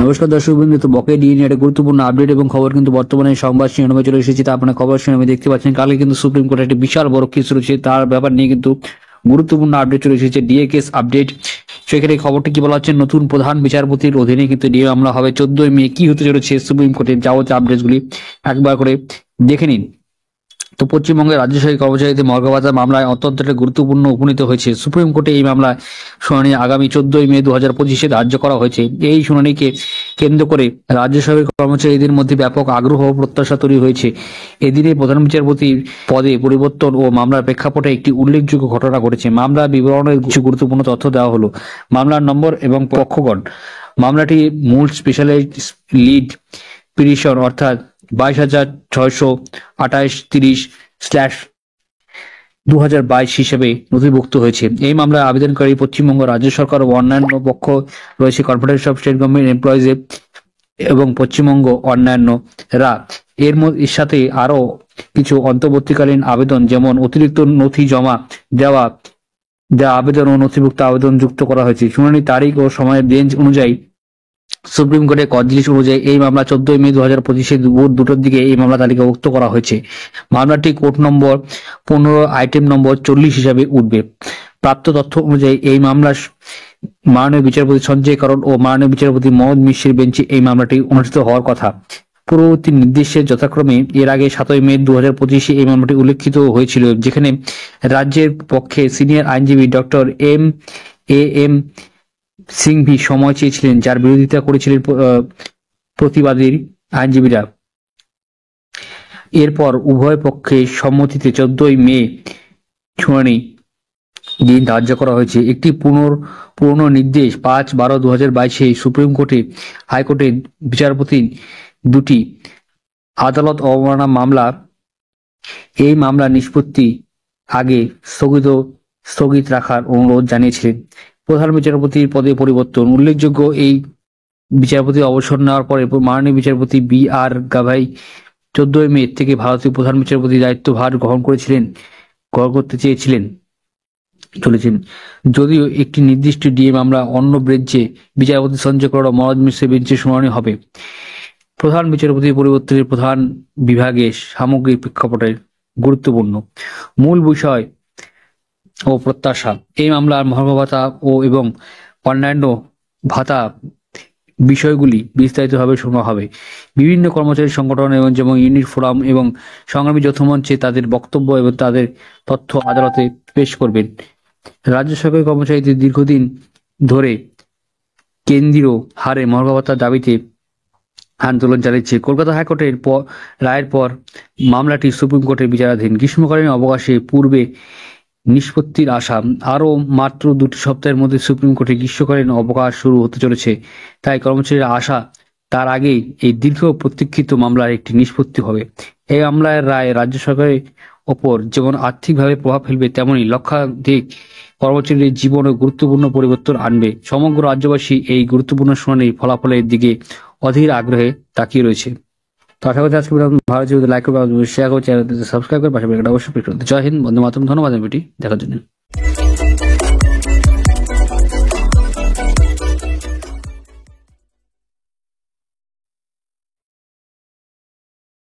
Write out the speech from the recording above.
নমস্কার দর্শক বন্ধু, তো বকেয়া ডিএ নিয়ে একটা গুরুত্বপূর্ণ আপডেট এবং খবর কিন্তু বর্তমানে সংবাদ শিরোনামে চলে এসেছে। তা আপনারা খবর শিরোনামে দেখতে পাচ্ছেন, কালকে কিন্তু সুপ্রিম কোর্টে একটি বিশাল বড় কেস রয়েছে, তার ব্যাপার নিয়ে কিন্তু গুরুত্বপূর্ণ আপডেট চলে এসেছে, ডিএ কেস আপডেট। সেখানে খবরটি কি বলা হচ্ছে, নতুন প্রধান বিচারপতির অধীনে কিন্তু ডিএ মামলা হবে 14 মে। কি হতে চলেছে সুপ্রিম কোর্টের যাবতীয় আপডেটগুলি একবার করে দেখে নিন। তো পশ্চিমবঙ্গের রাজ্য সরকারি কর্মচারীদের মর্গ ভাতা মামলায় অত্যন্ত একটা গুরুত্বপূর্ণ উপনীত হয়েছে সুপ্রিম কোর্টে। এই মামলায় শুনানি আগামী 14 মে 2025 ধার্য করা হয়েছে। এই শুনানিকে কেন্দ্র করে রাজ্য সরকারি কর্মচারীদের মধ্যে ব্যাপক আগ্রহ ও প্রত্যাশা তৈরি হয়েছে। এদিনে প্রধান বিচারপতির পদে পরিবর্তন ও মামলার প্রেক্ষাপটে একটি উল্লেখযোগ্য ঘটনা ঘটেছে। মামলার বিবরণের কিছু গুরুত্বপূর্ণ তথ্য দেওয়া হলো। মামলার নম্বর এবং পক্ষগণ। মামলাটি মূল স্পেশালাইজড লিড পিটিশন অর্থাৎ 22,630/2022 হিসেবে নথিভুক্ত হয়েছে। এই মামলায় আবেদনকারী পশ্চিমবঙ্গ রাজ্য সরকার ও অন্যান্য পক্ষ রয়েছে, confederation of state government employees এবং পশ্চিমবঙ্গ অন্যান্যরা। এর সাথে আরো কিছু অন্তর্বর্তীকালীন আবেদন, যেমন অতিরিক্ত নথি জমা দেওয়া আবেদন ও নথিভুক্ত আবেদন যুক্ত করা হয়েছে। শুনানির তারিখ ও সময়ের বেঞ্চ অনুযায়ী সুপ্রিম কোর্টের কজলিস অনুযায়ী এই মামলা 14 মে 2025 দুপুর 2টার দিকে এই মামলা তালিকাভুক্ত করা হয়েছে। মামলাটি কোর্ট নম্বর 15 আইটেম নম্বর 40 হিসাবে উঠবে। প্রাপ্ত তথ্য অনুযায়ী এই মামলা মাননীয় বিচারপতি সঞ্জয় করণ ও মাননীয় বিচারপতি মোহাম্মদ মিশ্রের বেঞ্চে এই মামলাটি অনুষ্ঠিত হওয়ার কথা। পূর্ববর্তী নির্দেশে যথাক্রমে এর আগে 7 মে 2025 এই মামলাটি উল্লেখিত হয়েছিল, যেখানে রাজ্যের পক্ষে সিনিয়র আইনজীবী ডক্টর এম সিংভি সময় চেয়েছিলেন, যার বিরোধিতা করেছিলেন প্রতিবাদীর আইনজীবীরা। এরপর উভয় পক্ষের সম্মতিতে 14 মে শুনানি দিন ধার্য করা হয়েছে। একটি পুনর্নির্দেশ 5/12/2022 সুপ্রিম কোর্টে হাইকোর্টের বিচারপতি দুটি আদালত অবমাননা মামলা এই মামলা নিষ্পত্তি আগে স্থগিত রাখার অনুরোধ জানিয়েছিলেন। প্রধান বিচারপতির পদে পরিবর্তন উল্লেখযোগ্য। এই বিচারপতি অবসর নেওয়ার পরে মাননীয় বিচারপতি BR গাভাই 14 মে থেকে ভারতীয় প্রধান বিচারপতির দায়িত্বভার গ্রহণ করতে চলেছেন। যদিও একটি নির্দিষ্ট ডিএ মামলা অন্য বেঞ্চে বিচারপতি সঞ্জয় করণ ও মনোজ মিশ্রের বেঞ্চে শুনানি হবে। প্রধান বিচারপতির পরিবর্তনের প্রধান বিভাগে সামগ্রিক প্রেক্ষাপটের গুরুত্বপূর্ণ মূল বিষয় ও প্রত্যাশা। এই মামলার মর্গ ভাতা এবং অন্যান্য ভাতা বিষয়গুলি বিস্তারিতভাবে শোনা হবে। বিভিন্ন কর্মচারী সংগঠন এবং যেমন ইউনিট ফোরাম এবং সংগ্রামী যৌথ মঞ্চে তাদের বক্তব্য এবং তাদের তথ্য আদালতে পেশ করবেন। রাজ্য সরকারি কর্মচারীদের দীর্ঘদিন ধরে কেন্দ্রীয় হারে মর্গ ভাতার দাবিতে আন্দোলন চালিয়েছে। কলকাতা হাইকোর্টের রায়ের পর মামলাটি সুপ্রিম কোর্টের বিচারাধীন। গ্রীষ্মকালীন অবকাশে পূর্বে নিষ্পত্তির আশা। আরও মাত্র 2টি সপ্তাহের মধ্যে সুপ্রিম কোর্টে গ্রীষ্মকালীন অবকাশ শুরু হতে চলেছে, তাই কর্মচারীরা আশা তার আগেই এই দীর্ঘ প্রতীক্ষিত মামলার একটি নিষ্পত্তি হবে। এই মামলার রায় রাজ্য সরকারের ওপর যেমন আর্থিকভাবে প্রভাব ফেলবে, তেমনি লক্ষাধিক কর্মচারীদের জীবনে গুরুত্বপূর্ণ পরিবর্তন আনবে। সমগ্র রাজ্যবাসী এই গুরুত্বপূর্ণ শুনানির ফলাফলের দিকে অধীর আগ্রহে তাকিয়ে রয়েছে। তো আশা করছি আজকে ভালো লাইক করবে, শেয়ার করবে, চ্যানেল সাবস্ক্রাইব করে পাশে অবশ্যই। জয় হিন্দ, বন্দে মাতরম। ধন্যবাদ ভিডিওটি দেখার জন্য।